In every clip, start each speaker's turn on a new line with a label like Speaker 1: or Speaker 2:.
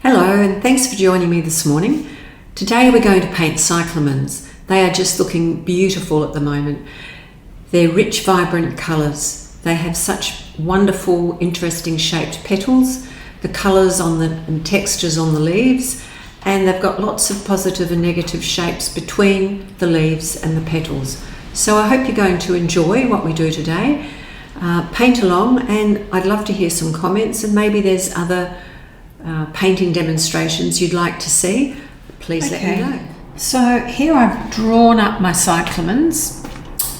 Speaker 1: Hello and thanks for joining me this morning. Today we're going to paint cyclamens. They are just looking beautiful at the moment. They're rich, vibrant colours. They have such wonderful, interesting shaped petals, the colours on and textures on the leaves, and they've got lots of positive and negative shapes between the leaves and the petals. So I hope you're going to enjoy what we do today. Paint along, and I'd love to hear some comments, and maybe there's other painting demonstrations you'd like to see. Please let me know.
Speaker 2: So here I've drawn up my cyclamens.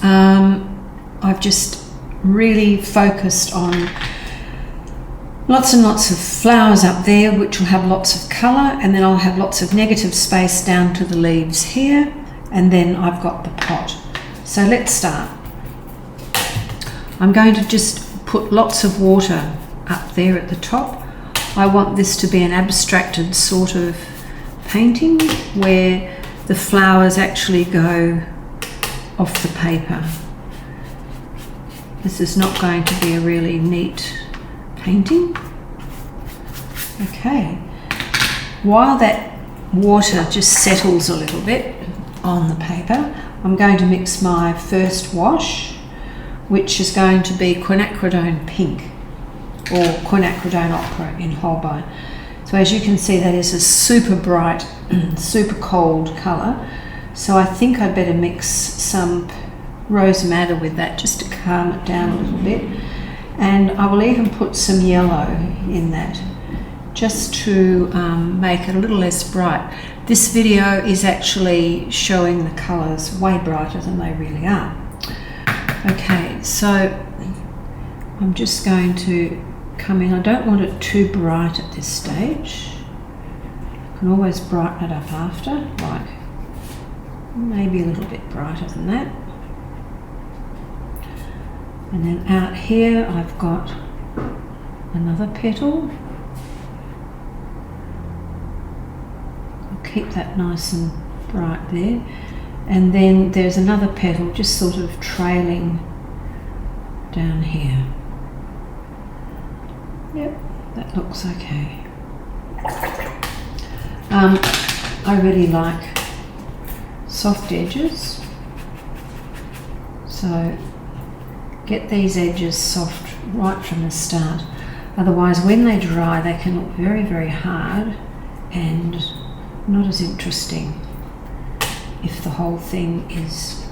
Speaker 2: I've just really focused on lots and lots of flowers up there, which will have lots of colour, and then I'll have lots of negative space down to the leaves here, and then I've got the pot. So let's start. I'm going to just put lots of water up there at the top. I want this to be an abstracted sort of painting where the flowers actually go off the paper. This is not going to be a really neat painting. Okay, while that water just settles a little bit on the paper, I'm going to mix my first wash, which is going to be Quinacridone Pink, or Quinacridone Opera in Holbein. So as you can see, that is a super bright, super cold colour. So I think I'd better mix some rose madder with that just to calm it down a little bit. And I will even put some yellow in that, just to make it a little less bright. This video is actually showing the colours way brighter than they really are. Okay, so I'm just going to come in. I don't want it too bright at this stage. I can always brighten it up after, like maybe a little bit brighter than that. And then out here I've got another petal. I'll keep that nice and bright there. And then there's another petal just sort of trailing down here. Yep, that looks okay. I really like soft edges, so get these edges soft right from the start. Otherwise, when they dry, they can look very, very hard and not as interesting if the whole thing is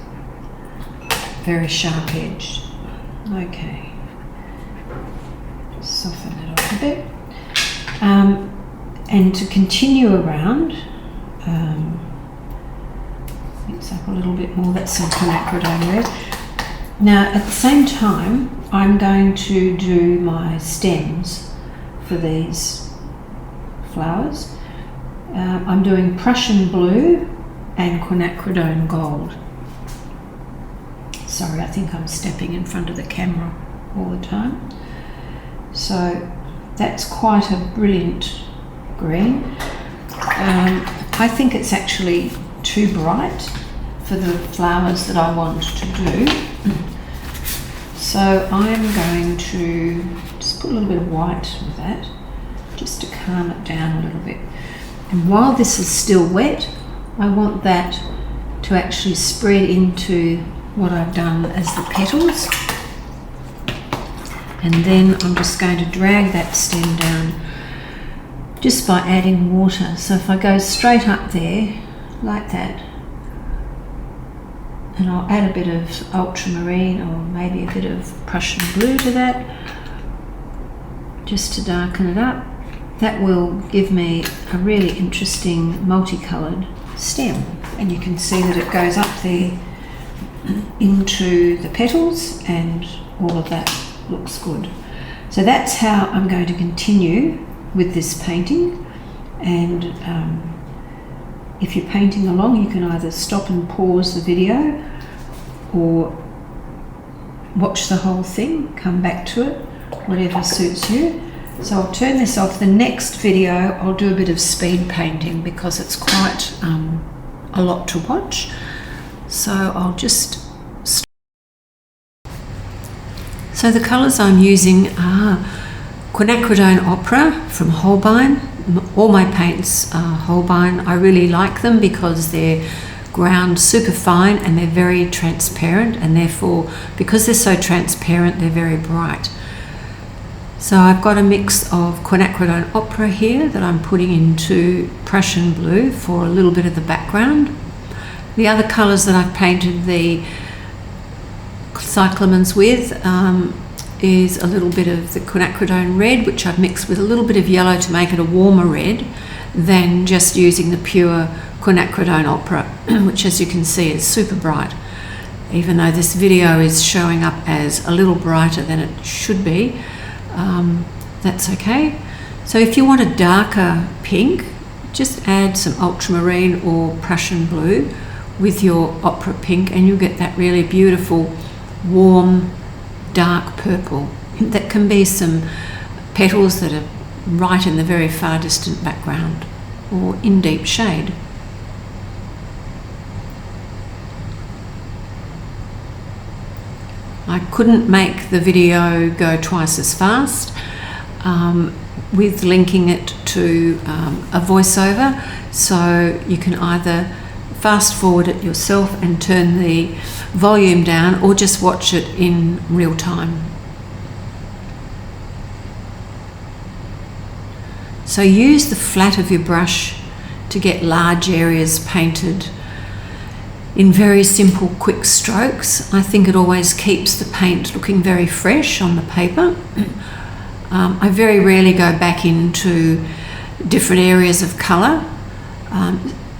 Speaker 2: very sharp edged. Okay. Soften it off a bit, and to continue around, mix up a little bit more. That's some Quinacridone Red. Now at the same time I'm going to do my stems for these flowers. I'm doing Prussian Blue and Quinacridone Gold. Sorry, I think I'm stepping in front of the camera all the time. So that's quite a brilliant green. I think it's actually too bright for the flowers that I want to do. So I'm going to just put a little bit of white with that, just to calm it down a little bit. And while this is still wet, I want that to actually spread into what I've done as the petals. And then I'm just going to drag that stem down just by adding water. So if I go straight up there like that, and I'll add a bit of ultramarine or maybe a bit of Prussian blue to that, just to darken it up. That will give me a really interesting multicoloured stem, and you can see that it goes up there into the petals, and all of that looks good. So that's how I'm going to continue with this painting. And if you're painting along, you can either stop and pause the video or watch the whole thing, come back to it, whatever suits you. So I'll turn this off. The next video I'll do a bit of speed painting because it's quite a lot to watch. So I'll just So the colours I'm using are Quinacridone Opera from Holbein,
Speaker 1: all my paints are Holbein. I really like them because they're ground super fine and they're very transparent, and therefore because they're so transparent they're very bright. So I've got a mix of Quinacridone Opera here that I'm putting into Prussian Blue for a little bit of the background. The other colours that I've painted the Cyclamens with is a little bit of the Quinacridone Red, which I've mixed with a little bit of yellow to make it a warmer red than just using the pure Quinacridone Opera, which as you can see is super bright. Even though this video is showing up as a little brighter than it should be, that's okay. So if you want a darker pink, just add some ultramarine or Prussian blue with your opera pink and you'll get that really beautiful warm dark purple. That can be some petals that are right in the very far distant background or in deep shade. I couldn't make the video go twice as fast with linking it to a voiceover, so you can either fast forward it yourself and turn the volume down or just watch it in real time. So use the flat of your brush to get large areas painted in very simple quick strokes. I think it always keeps the paint looking very fresh on the paper. I very rarely go back into different areas of colour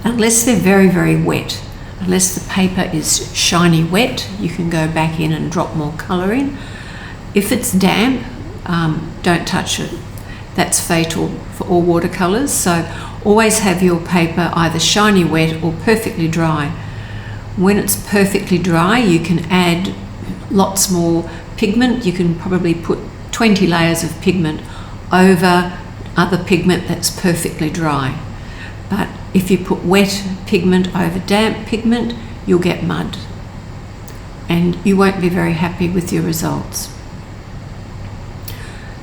Speaker 1: unless they're very, very wet. Unless the paper is shiny wet, you can go back in and drop more colour in. If it's damp, don't touch it. That's fatal for all watercolours. So always have your paper either shiny wet or perfectly dry. When it's perfectly dry, you can add lots more pigment. You can probably put 20 layers of pigment over other pigment that's perfectly dry. But if you put wet pigment over damp pigment, you'll get mud and you won't be very happy with your results.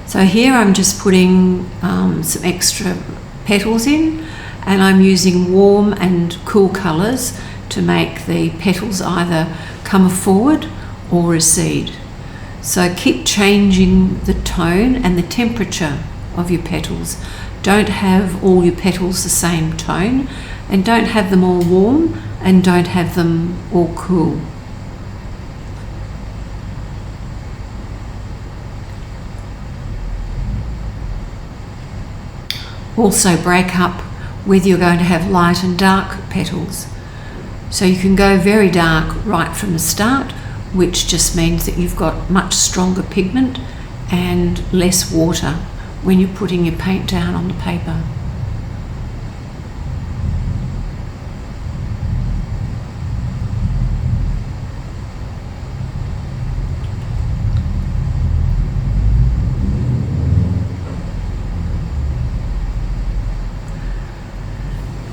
Speaker 1: So here I'm just putting some extra petals in, and I'm using warm and cool colours to make the petals either come forward or recede. So keep changing the tone and the temperature of your petals. Don't have all your petals the same tone, and don't have them all warm and don't have them all cool. Also break up whether you're going to have light and dark petals. So you can go very dark right from the start, which just means that you've got much stronger pigment and less water when you're putting your paint down on the paper.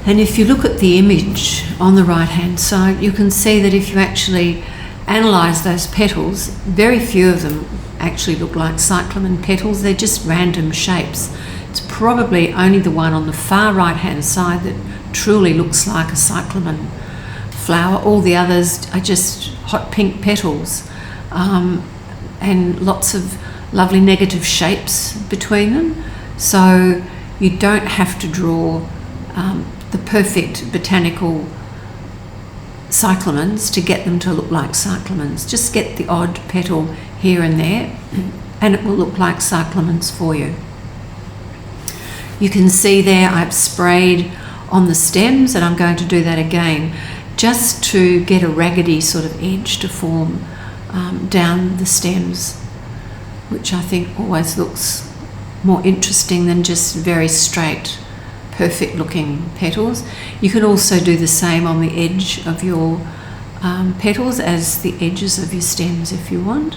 Speaker 1: And if you look at the image on the right hand side, you can see that if you actually analyse those petals, very few of them actually look like cyclamen petals. They're just random shapes. It's probably only the one on the far right hand side that truly looks like a cyclamen flower. All the others are just hot pink petals and lots of lovely negative shapes between them. So you don't have to draw the perfect botanical cyclamens to get them to look like cyclamens. Just get the odd petal here and there and it will look like cyclamens for you. You can see there I've sprayed on the stems, and I'm going to do that again just to get a raggedy sort of edge to form down the stems, which I think always looks more interesting than just very straight perfect looking petals. You can also do the same on the edge of your petals as the edges of your stems if you want.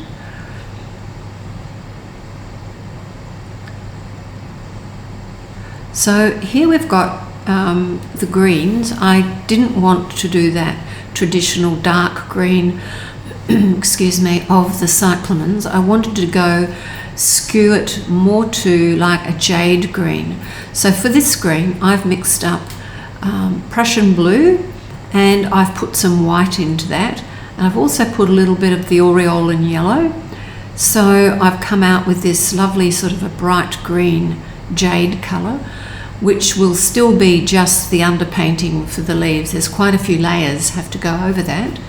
Speaker 1: So here we've got the greens. I didn't want to do that traditional dark green excuse me, of the Cyclamens, I wanted to go skew it more to like a jade green. So for this green, I've mixed up Prussian Blue, and I've put some white into that, and I've also put a little bit of the Aureolin Yellow. So I've come out with this lovely sort of a bright green jade colour, which will still be just the underpainting for the leaves. There's quite a few layers have to go over that,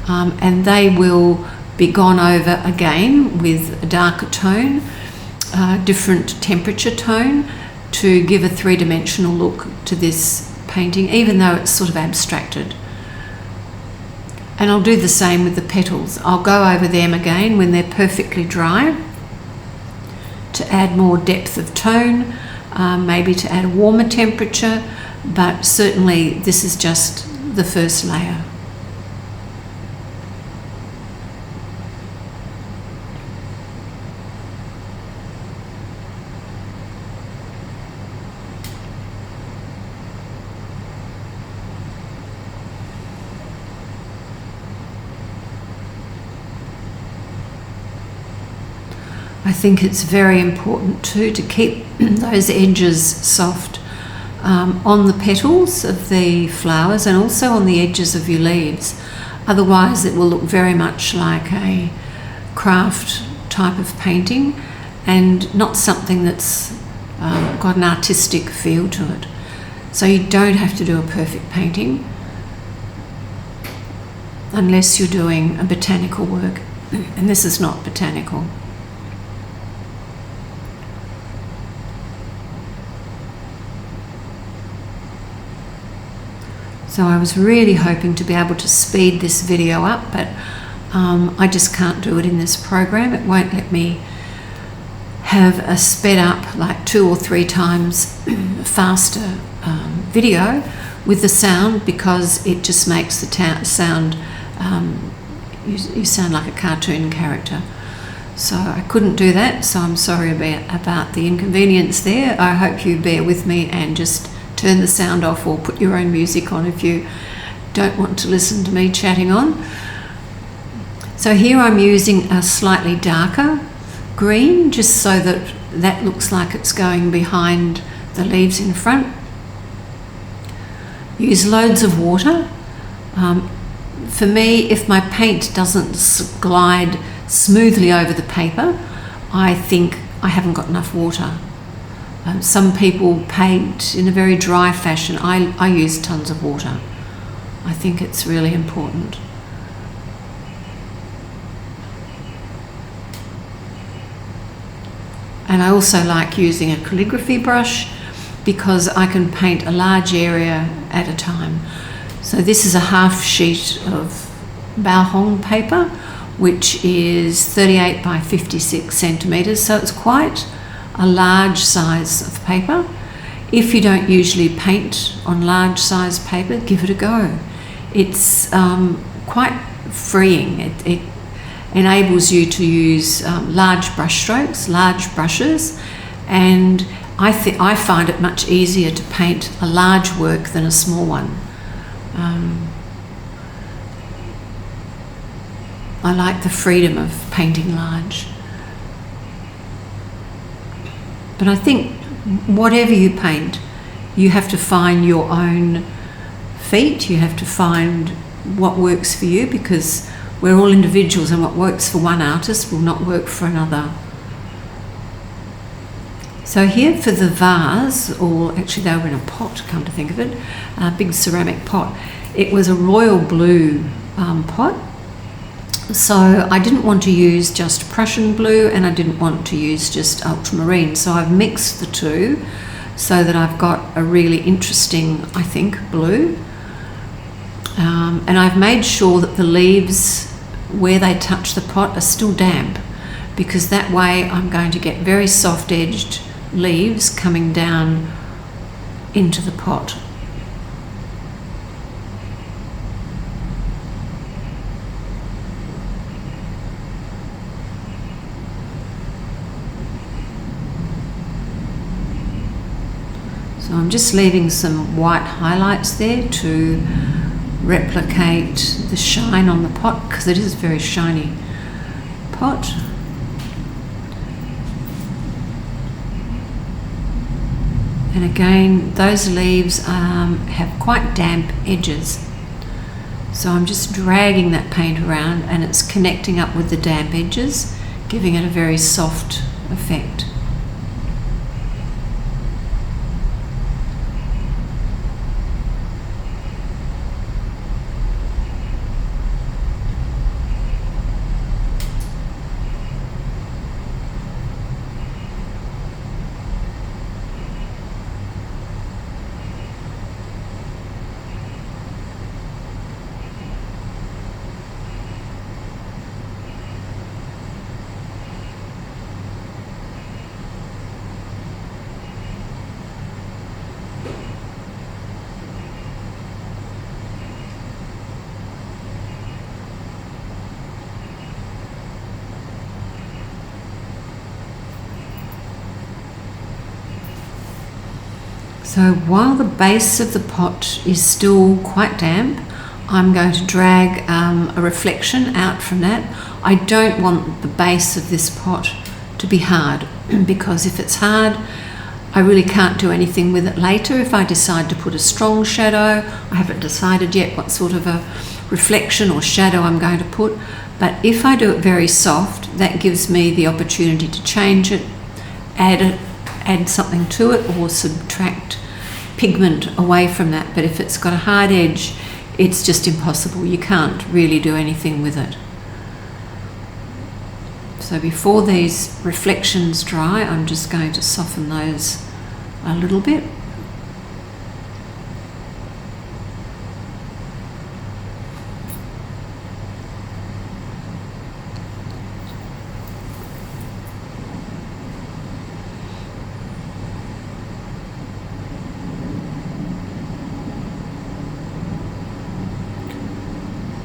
Speaker 1: and they will be gone over again with a darker tone, different temperature tone, to give a three-dimensional look to this painting, even though it's sort of abstracted. And I'll do the same with the petals. I'll go over them again when they're perfectly dry to add more depth of tone, maybe to add a warmer temperature, but certainly this is just the first layer. I think it's very important too to keep those edges soft on the petals of the flowers and also on the edges of your leaves. Otherwise it will look very much like a craft type of painting and not something that's got an artistic feel to it. So you don't have to do a perfect painting unless you're doing a botanical work, and this is not botanical. So I was really hoping to be able to speed this video up, but I just can't do it in this program. It won't let me have a sped up like 2 or 3 times faster video with the sound, because it just makes the sound, you sound like a cartoon character. So I couldn't do that, so I'm sorry about the inconvenience there. I hope you bear with me and just turn the sound off or put your own music on if you don't want to listen to me chatting on. So here I'm using a slightly darker green, just so that that looks like it's going behind the leaves in front. Use loads of water. For me, if my paint doesn't glide smoothly over the paper, I think I haven't got enough water. Some people paint in a very dry fashion. I use tons of water. I think it's really important. And I also like using a calligraphy brush because I can paint a large area at a time. So this is a half sheet of Bao paper, which is 38 by 56 centimetres, so it's quite a large size of paper. If you don't usually paint on large size paper, give it a go. It's quite freeing. It enables you to use large brush strokes, large brushes, and I find it much easier to paint a large work than a small one. I like the freedom of painting large. But I think whatever you paint, you have to find your own feet. You have to find what works for you, because we're all individuals, and what works for one artist will not work for another. So here for the vase, or actually they were in a pot, come to think of it, a big ceramic pot. It was a royal blue pot. So I didn't want to use just Prussian blue, and I didn't want to use just ultramarine. So I've mixed the two so that I've got a really interesting, I think, blue. And I've made sure that the leaves, where they touch the pot, are still damp, because that way I'm going to get very soft-edged leaves coming down into the pot. So I'm just leaving some white highlights there to replicate the shine on the pot, because it is a very shiny pot. And again, those leaves have quite damp edges. So I'm just dragging that paint around and it's connecting up with the damp edges, giving it a very soft effect. So while the base of the pot is still quite damp, I'm going to drag a reflection out from that. I don't want the base of this pot to be hard, because if it's hard, I really can't do anything with it later. If I decide to put a strong shadow, I haven't decided yet what sort of a reflection or shadow I'm going to put. But if I do it very soft, that gives me the opportunity to change it, add something to it, or subtract pigment away from that. But if it's got a hard edge, it's just impossible. You can't really do anything with it. So before these reflections dry, I'm just going to soften those a little bit.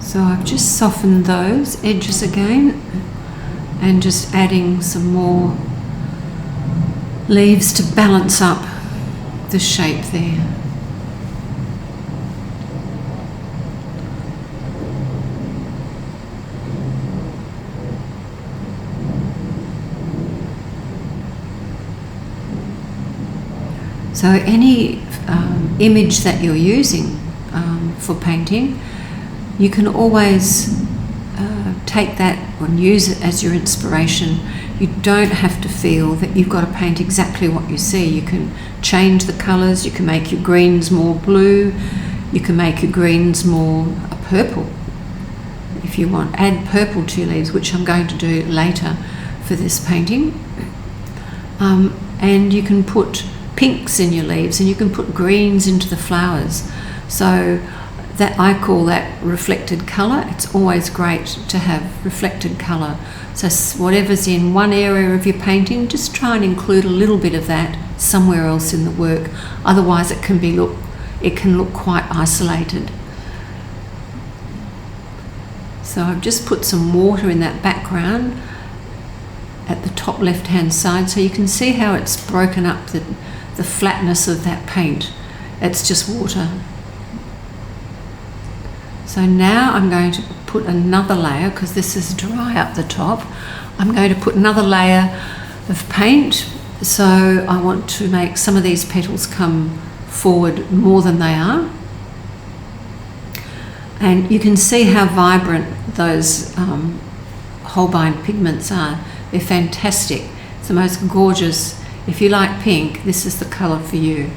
Speaker 1: So I've just softened those edges again and just adding some more leaves to balance up the shape there. So any image that you're using for painting, you can always take that and use it as your inspiration. You don't have to feel that you've got to paint exactly what you see. You can change the colours, you can make your greens more blue, you can make your greens more purple if you want. Add purple to your leaves, which I'm going to do later for this painting. And you can put pinks in your leaves, and you can put greens into the flowers. So that, I call that reflected colour. It's always great to have reflected colour. So whatever's in one area of your painting, just try and include a little bit of that somewhere else in the work. Otherwise it can look quite isolated. So I've just put some water in that background at the top left hand side, so you can see how it's broken up the flatness of that paint. It's just water. So now I'm going to put another layer, because this is dry up the top. I'm going to put another layer of paint. So I want to make some of these petals come forward more than they are. And you can see how vibrant those Holbein pigments are. They're fantastic. It's the most gorgeous. If you like pink, this is the colour for you.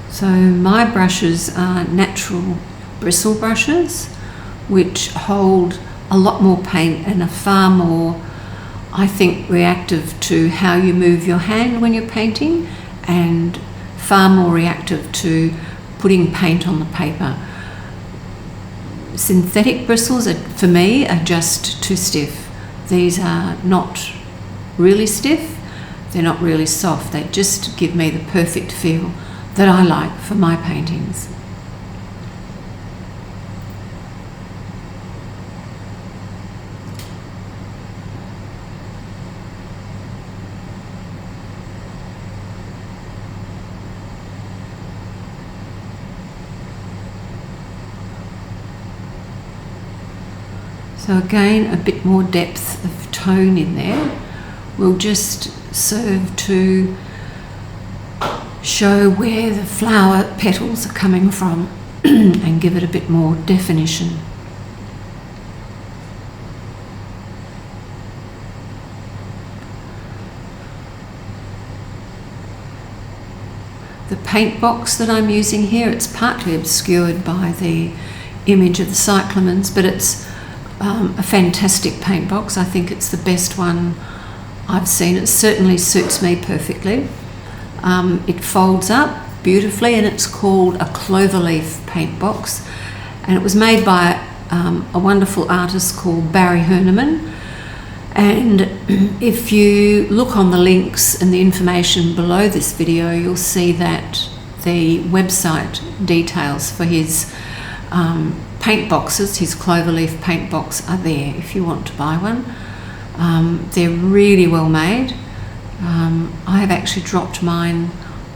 Speaker 1: So my brushes are natural bristle brushes, which hold a lot more paint and are far more, I think, reactive to how you move your hand when you're painting, and far more reactive to putting paint on the paper. Synthetic bristles, for me, are just too stiff. These are not really stiff, they're not really soft, they just give me the perfect feel that I like for my paintings. So again, a bit more depth of tone in there will just serve to show where the flower petals are coming from and give it a bit more definition. The paint box that I'm using here, it's partly obscured by the image of the Cyclamens, but it's a fantastic paint box. I think it's the best one I've seen. It certainly suits me perfectly. It folds up beautifully, and it's called a cloverleaf paint box, and it was made by a wonderful artist called Barry Herniman. And if you look on the links and the information below this video, you'll see that the website details for his paint boxes, his cloverleaf paint box, are there if you want to buy one. They're really well made. I have actually dropped mine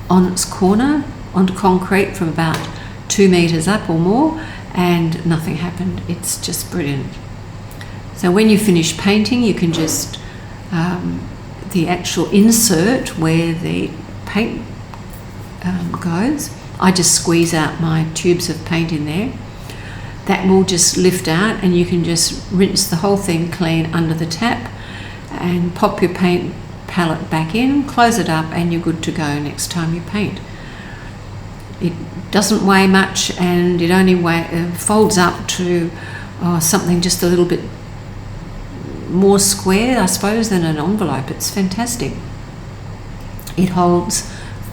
Speaker 1: on its corner onto concrete from about 2 meters up or more, and nothing happened. It's just brilliant. So when you finish painting, you can just, the actual insert where the paint goes, I just squeeze out my tubes of paint in there. That will just lift out, and you can just rinse the whole thing clean under the tap and pop your paint palette back in, close it up, and you're good to go next time you paint. It doesn't weigh much, and it only folds up to something just a little bit more square, I suppose, than an envelope. It's fantastic. It holds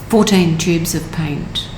Speaker 1: 14 tubes of paint.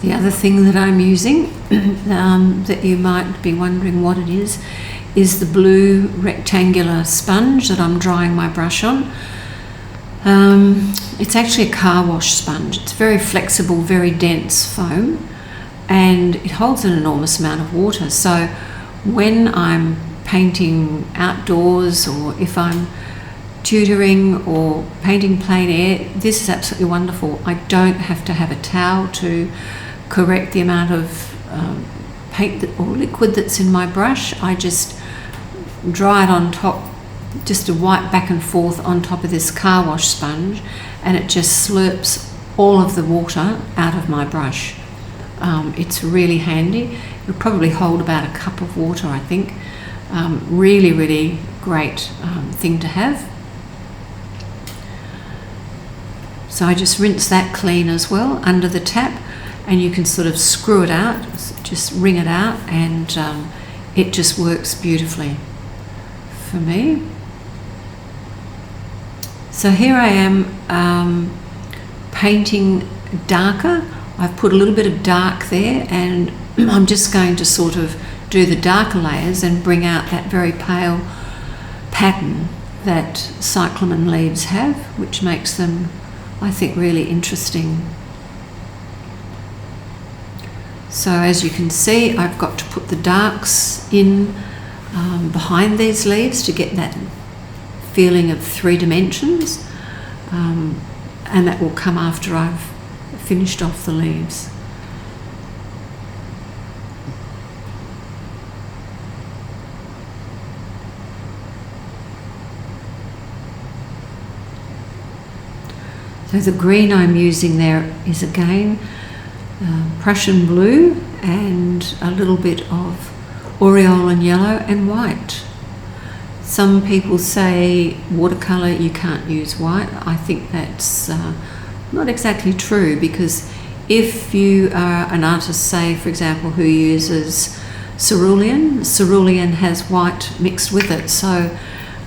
Speaker 1: The other thing that I'm using, that you might be wondering what it is the blue rectangular sponge that I'm drying my brush on. It's actually a car wash sponge. It's very flexible, very dense foam, and it holds an enormous amount of water. So when I'm painting outdoors, or if I'm tutoring or painting plein air, this is absolutely wonderful. I don't have to have a towel to correct the amount of paint or liquid that's in my brush. I just dry it on top, just a wipe back and forth on top of this car wash sponge, and it just slurps all of the water out of my brush. It's really handy. It'll probably hold about a cup of water, I think. Really, really great thing to have. So I just rinse that clean as well under the tap, and you can sort of screw it out, just wring it out, and it just works beautifully for me. So here I am painting darker. I've put a little bit of dark there, and I'm just going to sort of do the darker layers and bring out that very pale pattern that cyclamen leaves have, which makes them, I think, really interesting. So as you can see, I've got to put the darks in behind these leaves to get that feeling of 3 dimensions, and that will come after I've finished off the leaves. So the green I'm using there is again Prussian Blue and a little bit of Aureolin Yellow and white. Some people say watercolour, you can't use white. I think that's not exactly true, because if you are an artist, say for example, who uses cerulean has white mixed with it. So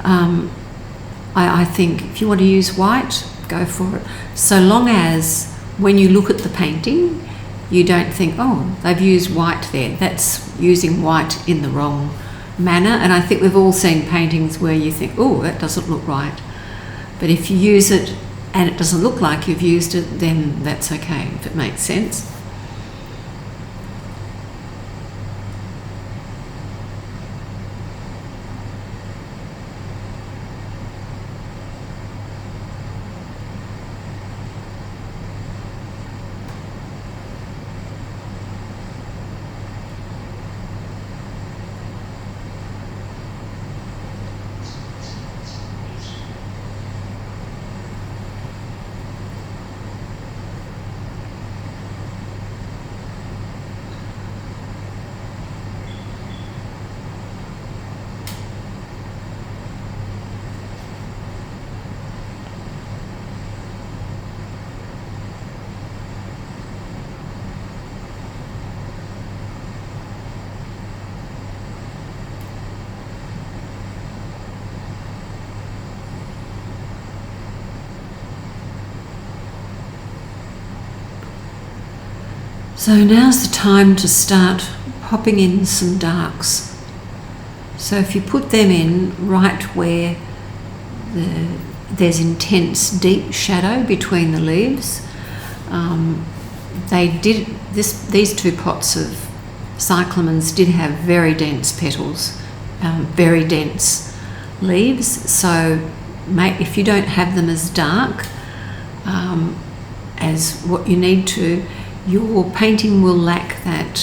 Speaker 1: I think if you want to use white, go for it. So long as when you look at the painting, you don't think, oh, they've used white there. That's using white in the wrong manner. And I think we've all seen paintings where you think, oh, that doesn't look right. But if you use it and it doesn't look like you've used it, then that's okay, if it makes sense. So now's the time to start popping in some darks. So if you put them in right where there's intense deep shadow between the leaves, these two pots of Cyclamens did have very dense petals, very dense leaves. So if you don't have them as dark as what you need to, your painting will lack that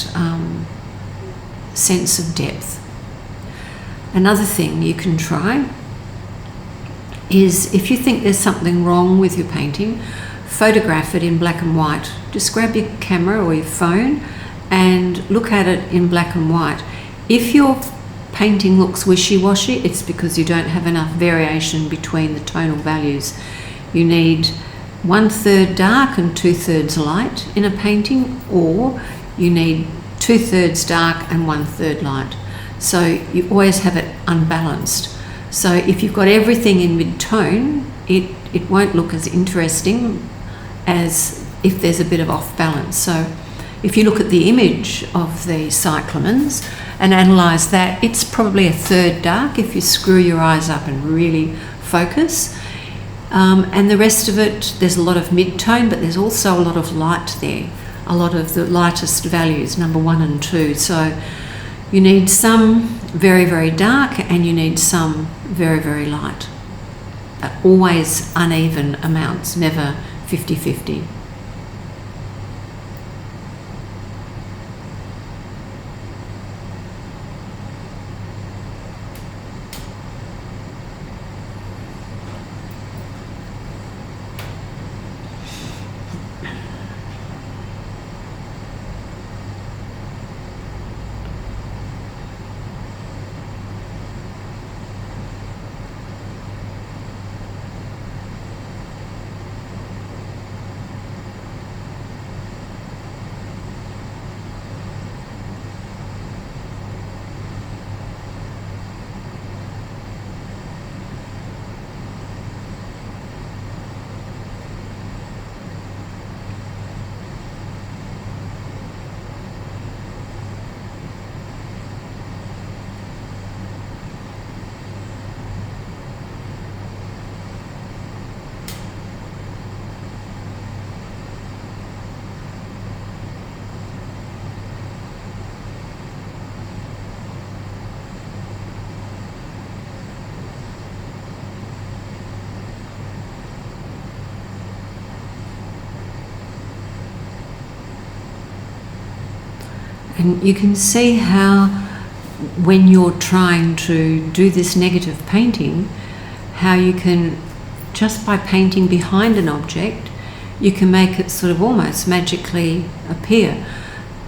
Speaker 1: sense of depth. Another thing you can try is, if you think there's something wrong with your painting, photograph it in black and white. Just grab your camera or your phone and look at it in black and white. If your painting looks wishy-washy, it's because you don't have enough variation between the tonal values. You need 1/3 dark and 2/3 light in a painting, or you need 2/3 dark and 1/3 light. So you always have it unbalanced. So if you've got everything in mid-tone, it won't look as interesting as if there's a bit of off balance. So if you look at the image of the Cyclamens and analyse that, it's probably 1/3 dark if you screw your eyes up and really focus. And the rest of it, there's a lot of mid-tone, but there's also a lot of light there, a lot of the lightest values, number 1 and 2. So you need some very, very dark and you need some very, very light. Always uneven amounts, never 50-50. And you can see how, when you're trying to do this negative painting, how you can, just by painting behind an object, you can make it sort of almost magically appear.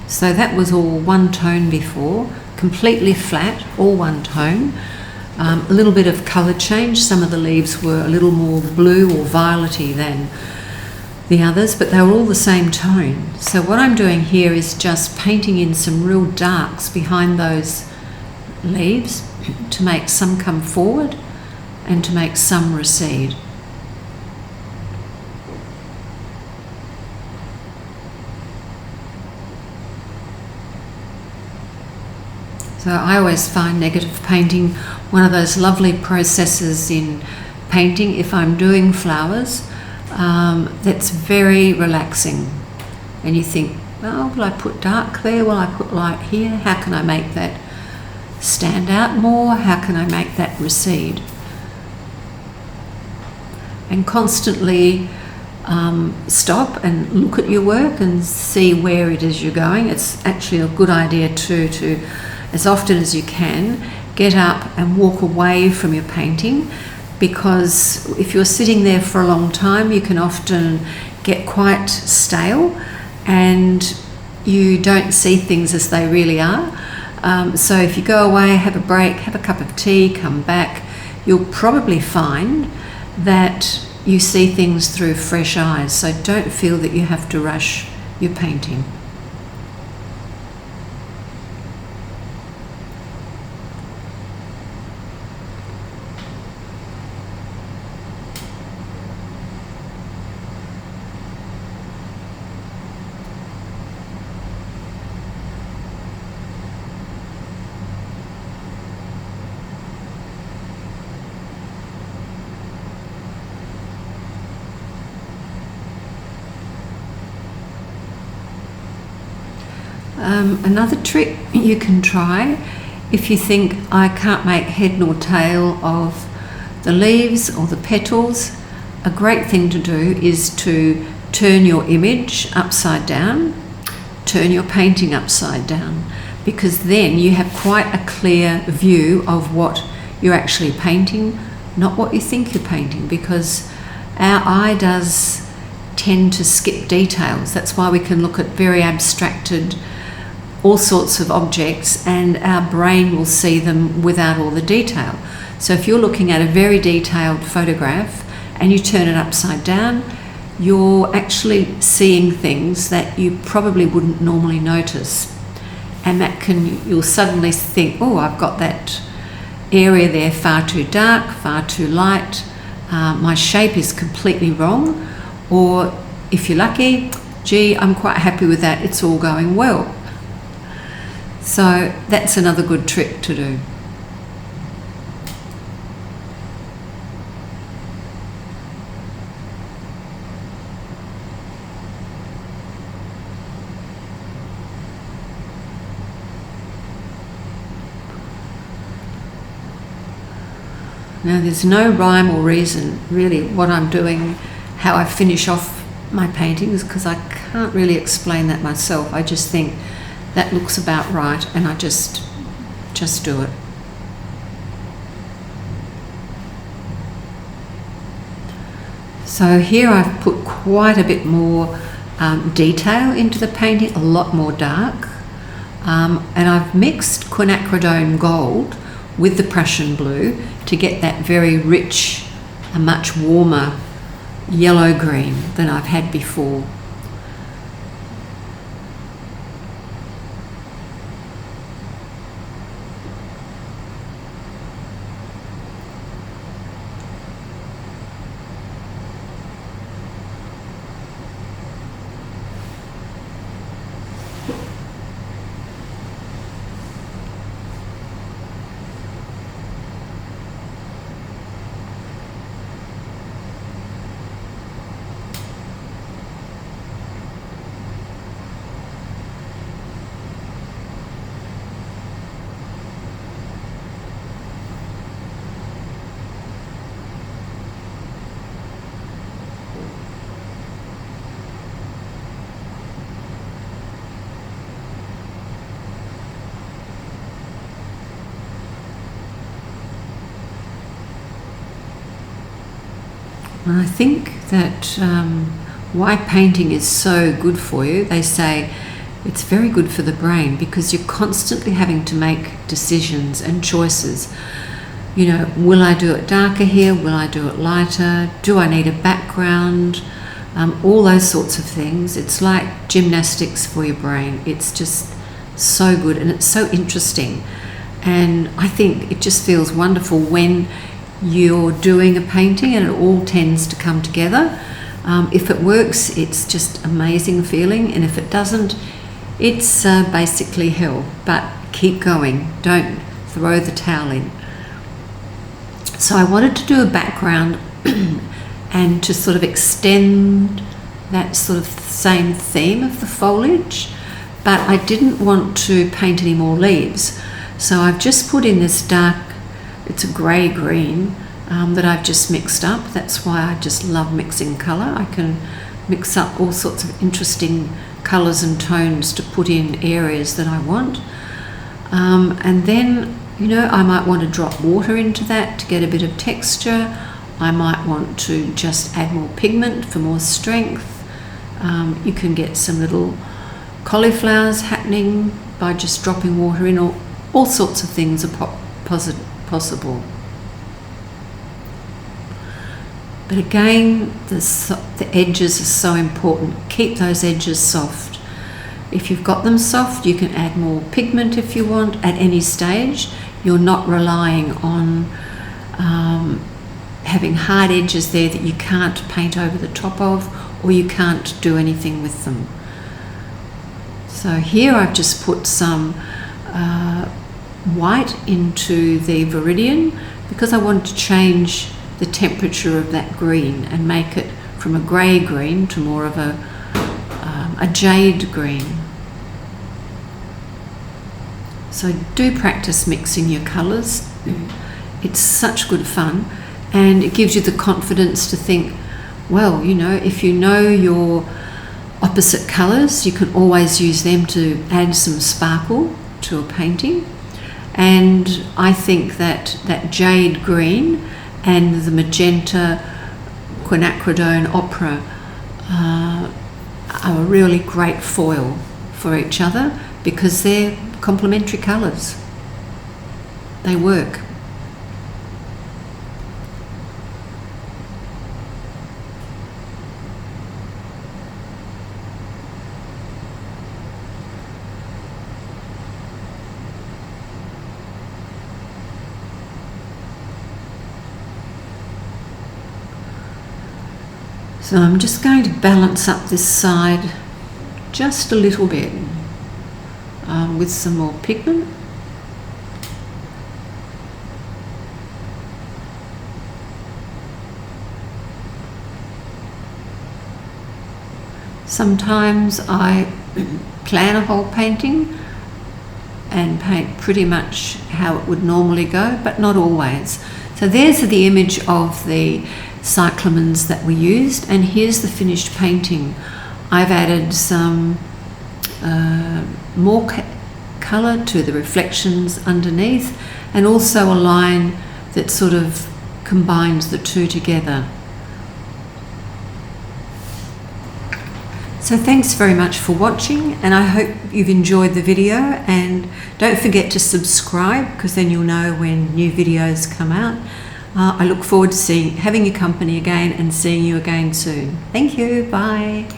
Speaker 1: So that was all one tone before, completely flat, all one tone. A little bit of colour change. Some of the leaves were a little more blue or violety than the others, but they were all the same tone. So what I'm doing here is just painting in some real darks behind those leaves to make some come forward and to make some recede. So I always find negative painting one of those lovely processes in painting. If I'm doing flowers, that's very relaxing. And you think, well, will I put dark there? Will I put light here? How can I make that stand out more? How can I make that recede? And constantly stop and look at your work and see where it is you're going. It's actually a good idea too to, as often as you can, get up and walk away from your painting, because if you're sitting there for a long time, you can often get quite stale and you don't see things as they really are. So if you go away, have a break, have a cup of tea, come back, you'll probably find that you see things through fresh eyes. So don't feel that you have to rush your painting. Another trick you can try, if you think I can't make head nor tail of the leaves or the petals, a great thing to do is to turn your image upside down, turn your painting upside down, because then you have quite a clear view of what you're actually painting, not what you think you're painting, because our eye does tend to skip details. That's why we can look at very abstracted all sorts of objects and our brain will see them without all the detail. So if you're looking at a very detailed photograph and you turn it upside down, you're actually seeing things that you probably wouldn't normally notice. And you'll suddenly think, oh, I've got that area there far too dark, far too light, my shape is completely wrong. Or if you're lucky, gee, I'm quite happy with that, it's all going well. So that's another good trick to do. Now there's no rhyme or reason really what I'm doing, how I finish off my paintings, because I can't really explain that myself. I just think that looks about right and I just do it. So here I've put quite a bit more detail into the painting, a lot more dark, and I've mixed Quinacridone Gold with the Prussian Blue to get that very rich, a much warmer yellow green than I've had before. And I think that why painting is so good for you, they say it's very good for the brain because you're constantly having to make decisions and choices. you know, will I do it darker here? Will I do it lighter? Do I need a background? All those sorts of things. It's like gymnastics for your brain. It's just so good and it's so interesting. And I think it just feels wonderful when you're doing a painting and it all tends to come together. If it works, it's just amazing feeling, and if it doesn't, it's basically hell. But keep going, don't throw the towel in. So I wanted to do a background and to sort of extend that sort of same theme of the foliage, but I didn't want to paint any more leaves. So I've just put in this dark, it's a grey green, that I've just mixed up. That's why I just love mixing colour. I can mix up all sorts of interesting colours and tones to put in areas that I want. And then, you know, I might want to drop water into that to get a bit of texture. I might want to just add more pigment for more strength. You can get some little cauliflowers happening by just dropping water in. All sorts of things are possible. But again, the edges are so important. Keep those edges soft. If you've got them soft, you can add more pigment if you want at any stage. You're not relying on having hard edges there that you can't paint over the top of, or you can't do anything with them. So here I've just put some white into the viridian because I want to change the temperature of that green and make it from a grey green to more of a jade green. So do practice mixing your colours. It's such good fun, and it gives you the confidence to think, well, you know, if you know your opposite colours, you can always use them to add some sparkle to a painting. And I think that that jade green and the magenta Quinacridone Opera are a really great foil for each other because they're complementary colours. They work. So I'm just going to balance up this side just a little bit with some more pigment. Sometimes I plan a whole painting and paint pretty much how it would normally go, but not always. So there's the image of the cyclamens that we used, and here's the finished painting. I've added some more colour to the reflections underneath, and also a line that sort of combines the two together. So thanks very much for watching, and I hope you've enjoyed the video, and don't forget to subscribe because then you'll know when new videos come out. I look forward to having your company again and seeing you again soon. Thank you. Bye.